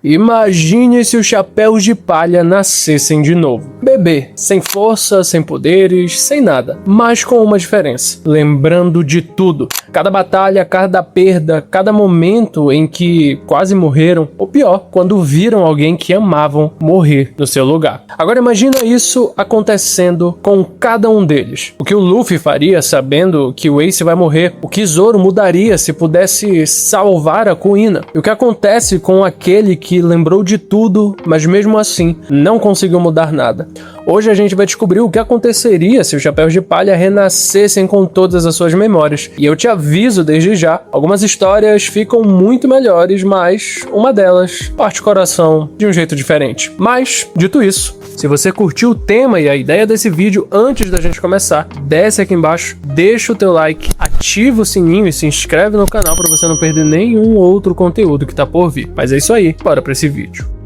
Imagine se os Chapéus de Palha nascessem de novo. Bebê, sem força, sem poderes, sem nada, mas com uma diferença: lembrando de tudo. Cada batalha, cada perda, cada momento em que quase morreram, ou pior, quando viram alguém que amavam morrer no seu lugar. Agora imagina isso acontecendo com cada um deles. O que o Luffy faria sabendo que o Ace vai morrer? O que Zoro mudaria se pudesse salvar a Kuina? E o que acontece com aquele que lembrou de tudo, mas mesmo assim não conseguiu mudar nada? Hoje a gente vai descobrir o que aconteceria se os Chapéus de Palha renascessem com todas as suas memórias. E eu te aviso desde já, algumas histórias ficam muito melhores, mas uma delas parte o coração de um jeito diferente. Mas, dito isso, se você curtiu o tema e a ideia desse vídeo, antes da gente começar, desce aqui embaixo, deixa o teu like, ativa o sininho e se inscreve no canal para você não perder nenhum outro conteúdo que tá por vir. Mas é isso aí, bora para esse vídeo.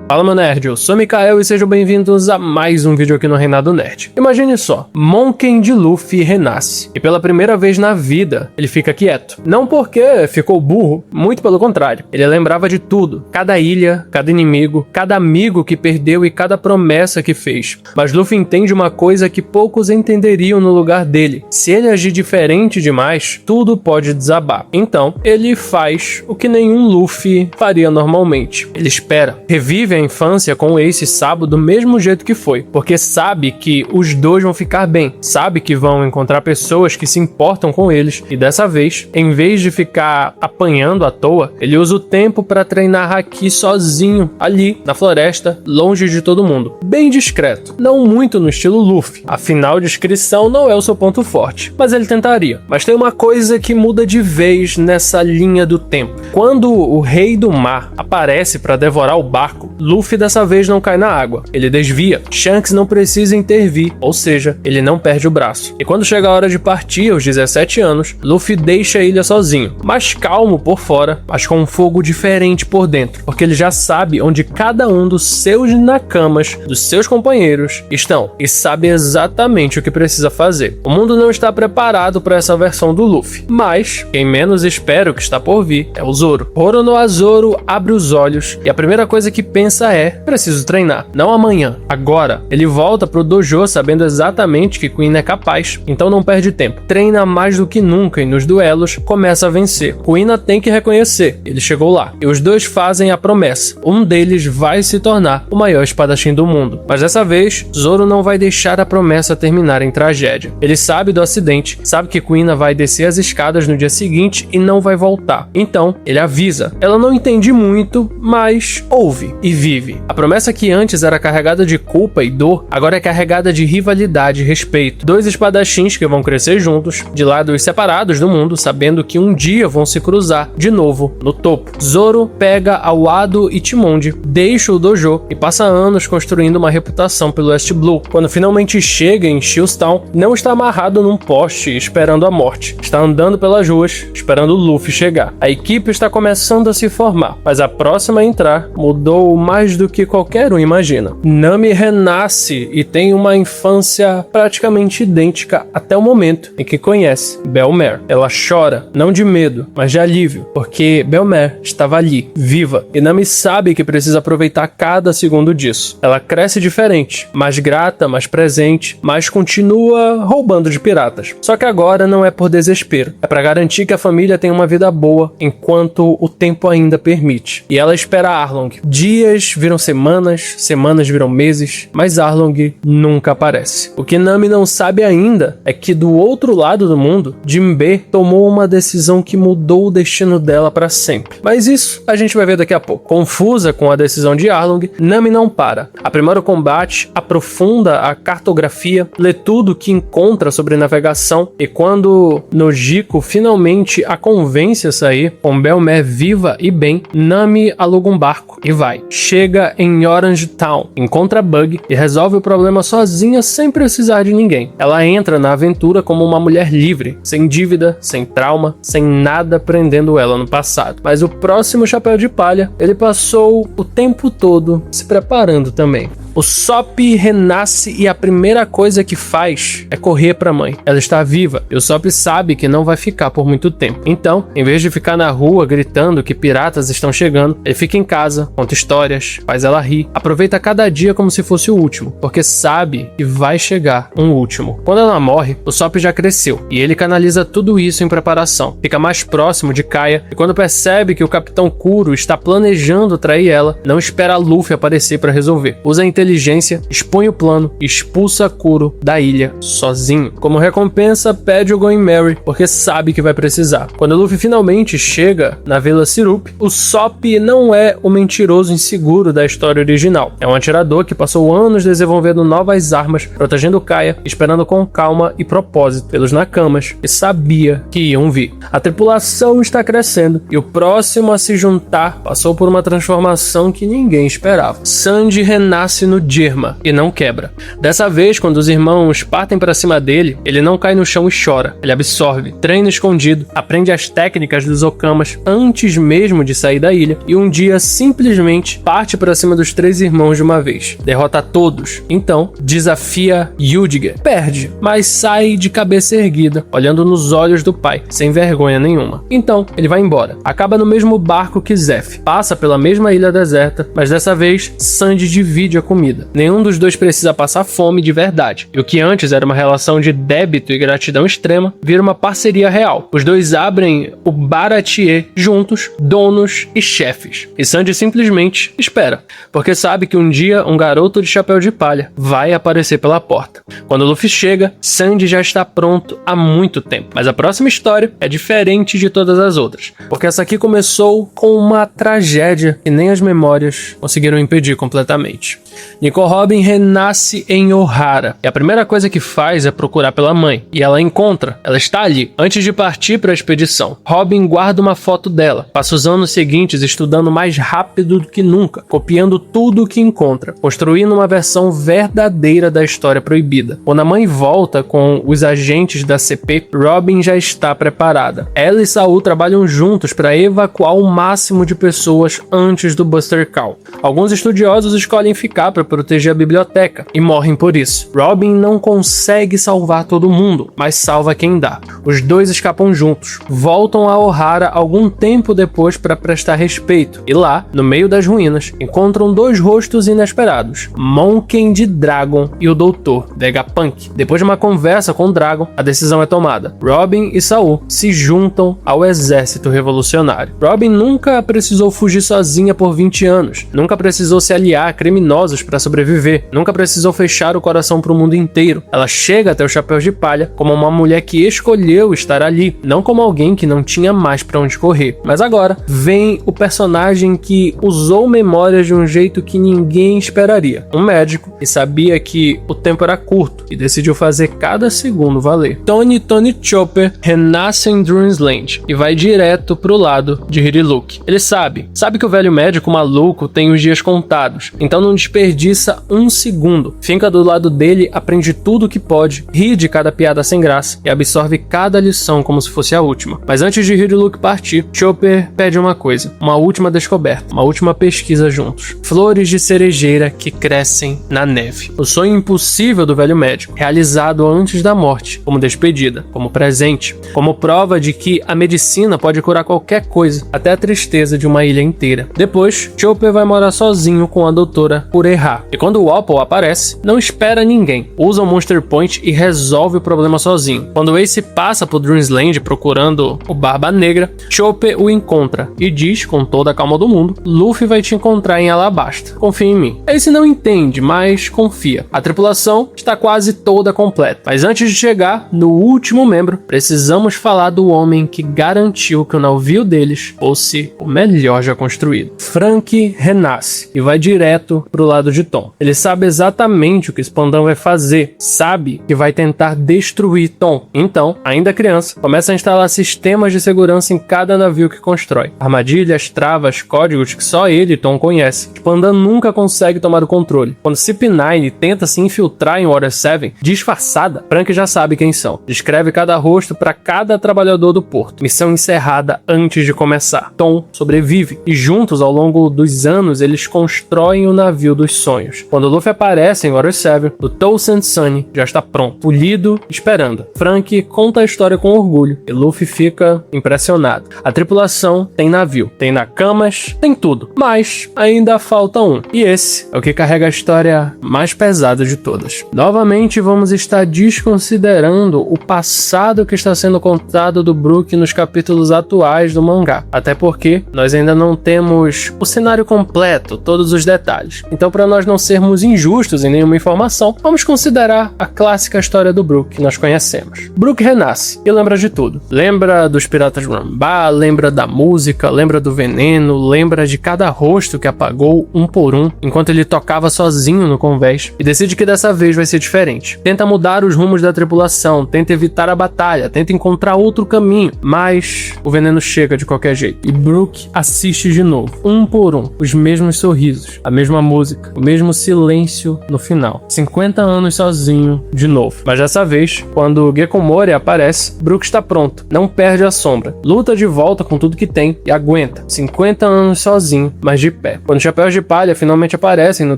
Fala meu nerd, eu sou Mikael e sejam bem-vindos a mais um vídeo aqui no Reinado Nerd. Imagine só, Monken de Luffy renasce, e pela primeira vez na vida ele fica quieto. Não porque ficou burro, muito pelo contrário. Ele lembrava de tudo, cada ilha, cada inimigo, cada amigo que perdeu e cada promessa que fez. Mas Luffy entende uma coisa que poucos entenderiam no lugar dele: se ele agir diferente demais, tudo pode desabar. Então, ele faz o que nenhum Luffy faria normalmente. Ele espera, revive a infância com o Ace e Sabo do mesmo jeito que foi, porque sabe que os dois vão ficar bem, sabe que vão encontrar pessoas que se importam com eles, e dessa vez, em vez de ficar apanhando à toa, ele usa o tempo para treinar Haki sozinho, ali, na floresta, longe de todo mundo. Bem discreto, não muito no estilo Luffy, afinal discrição não é o seu ponto forte, mas ele tentaria. Mas tem uma coisa que muda de vez nessa linha do tempo. Quando o Rei do Mar aparece para devorar o barco, Luffy dessa vez não cai na água, ele desvia. Shanks não precisa intervir, ou seja, ele não perde o braço. E quando chega a hora de partir, aos 17 anos, Luffy deixa a ilha sozinho, mais calmo por fora, mas com um fogo diferente por dentro, porque ele já sabe onde cada um dos seus nakamas, dos seus companheiros, estão, e sabe exatamente o que precisa fazer. O mundo não está preparado para essa versão do Luffy, mas quem menos espera o que está por vir é o Zoro. Oronoa Zoro abre os olhos e a primeira coisa que pensa preciso treinar. Não amanhã, agora. Ele volta pro dojo sabendo exatamente que Queen é capaz, então não perde tempo. Treina mais do que nunca e nos duelos começa a vencer. Kuina tem que reconhecer, ele chegou lá. E os dois fazem a promessa. Um deles vai se tornar o maior espadachim do mundo. Mas dessa vez, Zoro não vai deixar a promessa terminar em tragédia. Ele sabe do acidente, sabe que Kuina vai descer as escadas no dia seguinte e não vai voltar. Então, ele avisa. Ela não entende muito, mas ouve e vive. A promessa que antes era carregada de culpa e dor, agora é carregada de rivalidade e respeito. Dois espadachins que vão crescer juntos, de lados separados do mundo, sabendo que um dia vão se cruzar de novo no topo. Zoro pega a Wado e Timondi, deixa o dojo e passa anos construindo uma reputação pelo West Blue. Quando finalmente chega em Shieldstown, não está amarrado num poste esperando a morte. Está andando pelas ruas, esperando o Luffy chegar. A equipe está começando a se formar, mas a próxima a entrar mudou mais do que qualquer um imagina. Nami renasce e tem uma infância praticamente idêntica até o momento em que conhece Bell-mère. Ela chora, não de medo, mas de alívio, porque Bell-mère estava ali, viva, e Nami sabe que precisa aproveitar cada segundo disso. Ela cresce diferente, mais grata, mais presente, mas continua roubando de piratas. Só que agora não é por desespero, é para garantir que a família tem uma vida boa enquanto o tempo ainda permite. E ela espera Arlong. Dias viram semanas, semanas viram meses, mas Arlong nunca aparece. O que Nami não sabe ainda é que do outro lado do mundo, Jinbe tomou uma decisão que mudou o destino dela para sempre. Mas isso a gente vai ver daqui a pouco. Confusa com a decisão de Arlong, Nami não para. Aprimora o combate, aprofunda a cartografia, lê tudo que encontra sobre navegação, e quando Nojiko finalmente a convence a sair, com Bell-mère viva e bem, Nami aluga um barco e vai. Chega em Orange Town, encontra Bug e resolve o problema sozinha sem precisar de ninguém. Ela entra na aventura como uma mulher livre, sem dívida, sem trauma, sem nada prendendo ela no passado. Mas o próximo Chapéu de Palha, ele passou o tempo todo se preparando também. O Sop renasce e a primeira coisa que faz é correr pra mãe. Ela está viva e o Sop sabe que não vai ficar por muito tempo. Então, em vez de ficar na rua gritando que piratas estão chegando, ele fica em casa, conta histórias, faz ela rir, aproveita cada dia como se fosse o último, porque sabe que vai chegar um último. Quando ela morre, o Sop já cresceu e ele canaliza tudo isso em preparação. Fica mais próximo de Kaia e quando percebe que o Capitão Kuro está planejando trair ela, não espera Luffy aparecer para resolver. Usa a inteligência, expõe o plano e expulsa Kuro da ilha sozinho. Como recompensa, pede o Going Merry, porque sabe que vai precisar. Quando Luffy finalmente chega na Vila Sirup, o Sop não é o mentiroso inseguro da história original. É um atirador que passou anos desenvolvendo novas armas, protegendo Kaia, esperando com calma e propósito pelos Nakamas, que sabia que iam vir. A tripulação está crescendo e o próximo a se juntar passou por uma transformação que ninguém esperava. Sanji renasce no Jirma e não quebra. Dessa vez, quando os irmãos partem para cima dele, ele não cai no chão e chora. Ele absorve, treina escondido, aprende as técnicas dos Okamas antes mesmo de sair da ilha e um dia simplesmente parte para cima dos 3 irmãos de uma vez. Derrota todos. Então, desafia Yudiger. Perde, mas sai de cabeça erguida, olhando nos olhos do pai, sem vergonha nenhuma. Então, ele vai embora. Acaba no mesmo barco que Zeff. Passa pela mesma ilha deserta, mas dessa vez, Sanji divide a comida. Nenhum dos dois precisa passar fome de verdade. E o que antes era uma relação de débito e gratidão extrema, vira uma parceria real. Os dois abrem o Baratie juntos, donos e chefes. E Sanji simplesmente espera, porque sabe que um dia um garoto de chapéu de palha vai aparecer pela porta. Quando Luffy chega, Sanji já está pronto há muito tempo. Mas a próxima história é diferente de todas as outras, porque essa aqui começou com uma tragédia que nem as memórias conseguiram impedir completamente. Nico Robin renasce em Ohara, e a primeira coisa que faz é procurar pela mãe, e ela encontra, ela está ali. Antes de partir para a expedição, Robin guarda uma foto dela, passa os anos seguintes estudando mais rápido do que nunca, copiando tudo o que encontra, construindo uma versão verdadeira da história proibida. Quando a mãe volta com os agentes da CP, Robin já está preparada. Ela e Saul trabalham juntos para evacuar o máximo de pessoas antes do Buster Call. Alguns estudiosos escolhem ficar para proteger a biblioteca e morrem por isso. Robin não consegue salvar todo mundo, mas salva quem dá. Os dois escapam juntos, voltam a Ohara algum tempo depois para prestar respeito e lá, no meio das ruínas, encontram 2 rostos inesperados, Monken de Dragon e o Dr. Vegapunk. Depois de uma conversa com o Dragon, a decisão é tomada. Robin e Saul se juntam ao exército revolucionário. Robin nunca precisou fugir sozinha por 20 anos, nunca precisou se aliar a criminosos para sobreviver, nunca precisou fechar o coração para o mundo inteiro. Ela chega até os Chapéus de Palha como uma mulher que escolheu estar ali, não como alguém que não tinha mais para onde correr. Mas agora vem o personagem que usou memórias de um jeito que ninguém esperaria. Um médico que sabia que o tempo era curto e decidiu fazer cada segundo valer. Tony Chopper renasce em Dreamsland e vai direto pro lado de Hiriluk. Ele sabe que o velho médico maluco tem os dias contados, então não desperdiça um segundo. Fica do lado dele, aprende tudo o que pode, ri de cada piada sem graça e absorve cada lição como se fosse a última. Mas antes de Hiriluk partir, Chopper pede uma coisa, uma última descoberta, uma última pesquisa juntos. Flores de cerejeira que crescem na neve. O sonho impossível do velho médico, realizado antes da morte, como despedida, como presente, como prova de que a medicina pode curar qualquer coisa, até a tristeza de uma ilha inteira. Depois, Chopper vai morar sozinho com a doutora Kureha. E quando o Apple aparece, não espera ninguém. Usa o Monster Point e resolve o problema sozinho. Quando Ace passa por Dreamsland procurando o Barba Negra, Chopper o encontra e diz com toda a calma do mundo: Luffy vai te encontrar em Alabasta. Confia em mim. Ace não entende, mas confia. A tripulação está quase toda completa. Mas antes de chegar no último membro, precisamos falar do homem que garantiu que o navio deles fosse o melhor já construído. Franky renasce e vai direto pro lado de Tom. Ele sabe exatamente o que Spandam vai fazer, sabe que vai tentar destruir Tom. Então, ainda criança, começa a instalar sistemas de segurança em cada navio que constrói. Armadilhas, travas, códigos que só ele e Tom conhecem. Spandam nunca consegue tomar o controle. Quando CP9 tenta se infiltrar em Water 7, disfarçada, Franky já sabe quem são. Descreve cada rosto para cada trabalhador do porto. Missão encerrada antes de começar. Tom sobrevive e juntos, ao longo dos anos, eles constroem o navio dos sonhos. sonhos. Quando o Luffy aparece em Water 7, o Toussaint Sunny já está pronto, polido, esperando. Franky conta a história com orgulho e Luffy fica impressionado. A tripulação tem navio, tem nakamas, tem tudo, mas ainda falta um. E esse é o que carrega a história mais pesada de todas. Novamente vamos estar desconsiderando o passado que está sendo contado do Brook nos capítulos atuais do mangá, até porque nós ainda não temos o cenário completo, todos os detalhes. Então, para nós não sermos injustos em nenhuma informação, vamos considerar a clássica história do Brook que nós conhecemos. Brook renasce e lembra de tudo. Lembra dos piratas Rambá, lembra da música, lembra do veneno, lembra de cada rosto que apagou um por um enquanto ele tocava sozinho no convés e decide que dessa vez vai ser diferente. Tenta mudar os rumos da tripulação, tenta evitar a batalha, tenta encontrar outro caminho, mas o veneno chega de qualquer jeito. E Brook assiste de novo, um por um, os mesmos sorrisos, a mesma música, o mesmo silêncio no final. 50 anos sozinho de novo. Mas dessa vez, quando Gekomori aparece, Brook está pronto, não perde a sombra, luta de volta com tudo que tem e aguenta. 50 anos sozinho, mas de pé. Quando os chapéus de palha finalmente aparecem no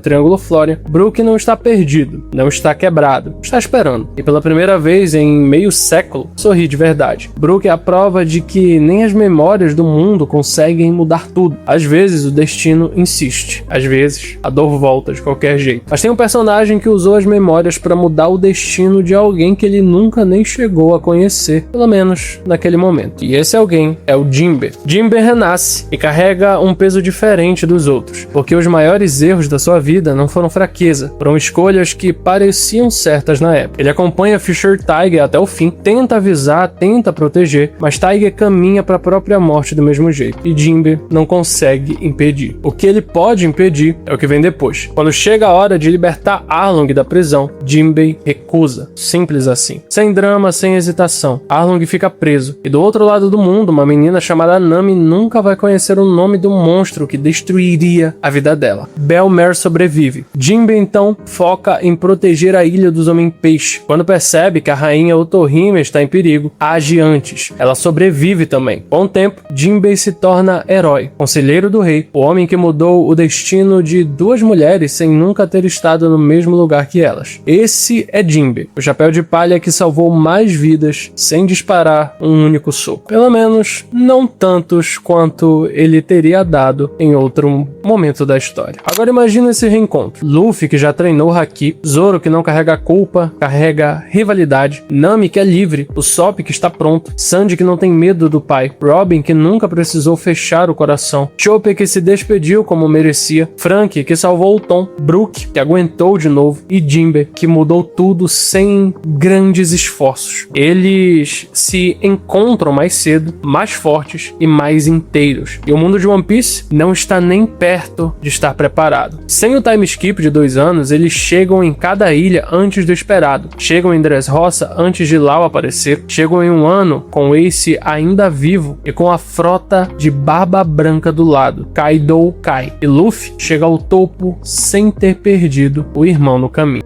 Triângulo Flória, Brook não está perdido, não está quebrado, está esperando. E pela primeira vez em meio século, sorri de verdade. Brook é a prova de que nem as memórias do mundo conseguem mudar tudo. Às vezes o destino insiste, às vezes a dor volta de qualquer jeito. Mas tem um personagem que usou as memórias para mudar o destino de alguém que ele nunca nem chegou a conhecer, pelo menos naquele momento. E esse alguém é o Jinbe. Jinbe renasce e carrega um peso diferente dos outros, porque os maiores erros da sua vida não foram fraqueza, foram escolhas que pareciam certas na época. Ele acompanha Fisher Tiger até o fim, tenta avisar, tenta proteger, mas Tiger caminha para a própria morte do mesmo jeito, e Jinbe não consegue impedir. O que ele pode impedir é o que vem depois. Quando chega a hora de libertar Arlong da prisão, Jinbe recusa. Simples assim. Sem drama, sem hesitação. Arlong fica preso, e do outro lado do mundo, uma menina chamada Nami nunca vai conhecer o nome do monstro que destruiria a vida dela. Bell-mère sobrevive. Jinbe então foca em proteger a ilha dos Homem-Peixe. Quando percebe que a rainha Otohime está em perigo, age antes. Ela sobrevive também. Com o tempo, Jinbe se torna herói, conselheiro do rei, o homem que mudou o destino de duas mulheres sem nunca ter estado no mesmo lugar que elas. Esse é Jinbe, o chapéu de palha que salvou mais vidas sem disparar um único soco. Pelo menos, não tantos quanto ele teria dado em outro momento da história. Agora imagina esse reencontro. Luffy, que já treinou Haki, Zoro, que não carrega culpa, carrega rivalidade, Nami, que é livre, o Sop, que está pronto, Sandy, que não tem medo do pai, Robin, que nunca precisou fechar o coração, Chopper, que se despediu como merecia, Franky, que salvou o Tom, Brook, que aguentou de novo, e Jinbe, que mudou tudo sem grandes esforços. Eles se encontram mais cedo, mais fortes e mais inteiros. E o mundo de One Piece não está nem perto de estar preparado. Sem o time skip de 2 anos, eles chegam em cada ilha antes do esperado. Chegam em Dressrosa antes de Law aparecer. Chegam em 1 ano com Ace ainda vivo e com a frota de Barba Branca do lado. Kaido cai. E Luffy chega ao topo sem ter perdido o irmão no caminho.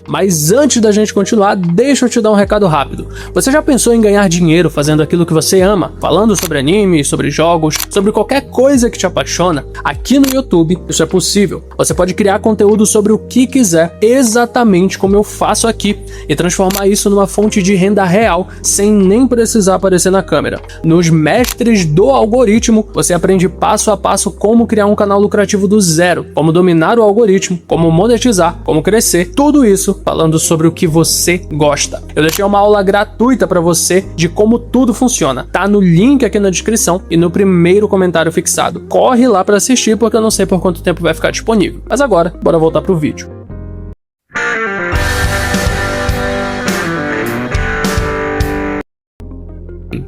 Mas antes da gente continuar, deixa eu te dar um recado rápido. Você já pensou em ganhar dinheiro fazendo aquilo que você ama? Falando sobre anime, sobre jogos, sobre qualquer coisa que te apaixona? Aqui no YouTube, isso é possível. Você pode criar conteúdo sobre o que quiser, exatamente como eu faço aqui, e transformar isso numa fonte de renda real, sem nem precisar aparecer na câmera. Nos Mestres do Algoritmo, você aprende passo a passo como criar um canal lucrativo do zero, como dominar o algoritmo, como monetizar, como crescer, tudo isso falando sobre o que você gosta. Eu deixei uma aula gratuita para você de como tudo funciona. Tá no link aqui na descrição e no primeiro comentário fixado. Corre lá para assistir porque eu não sei por quanto tempo vai ficar disponível. Mas agora, bora voltar pro vídeo.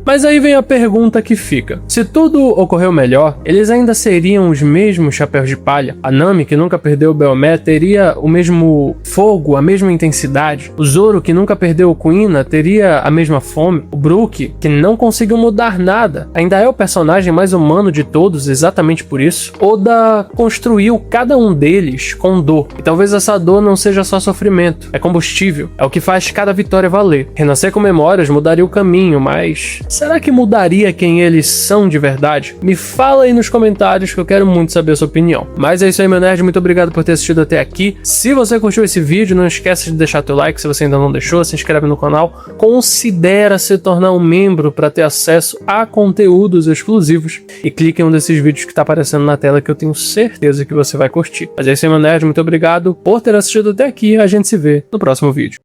Mas aí vem a pergunta que fica. Se tudo ocorreu melhor, eles ainda seriam os mesmos chapéus de palha? A Nami, que nunca perdeu o Bell-mère, teria o mesmo fogo, a mesma intensidade? O Zoro, que nunca perdeu o Kuina, teria a mesma fome? O Brook, que não conseguiu mudar nada, ainda é o personagem mais humano de todos exatamente por isso? Oda construiu cada um deles com dor. E talvez essa dor não seja só sofrimento, é combustível, é o que faz cada vitória valer. Renascer com memórias mudaria o caminho, mas será que mudaria quem eles são de verdade? Me fala aí nos comentários que eu quero muito saber a sua opinião. Mas é isso aí, meu nerd, muito obrigado por ter assistido até aqui. Se você curtiu esse vídeo, não esquece de deixar teu like se você ainda não deixou, se inscreve no canal, considera se tornar um membro para ter acesso a conteúdos exclusivos e clique em um desses vídeos que tá aparecendo na tela que eu tenho certeza que você vai curtir. Mas é isso aí, meu nerd, muito obrigado por ter assistido até aqui, a gente se vê no próximo vídeo.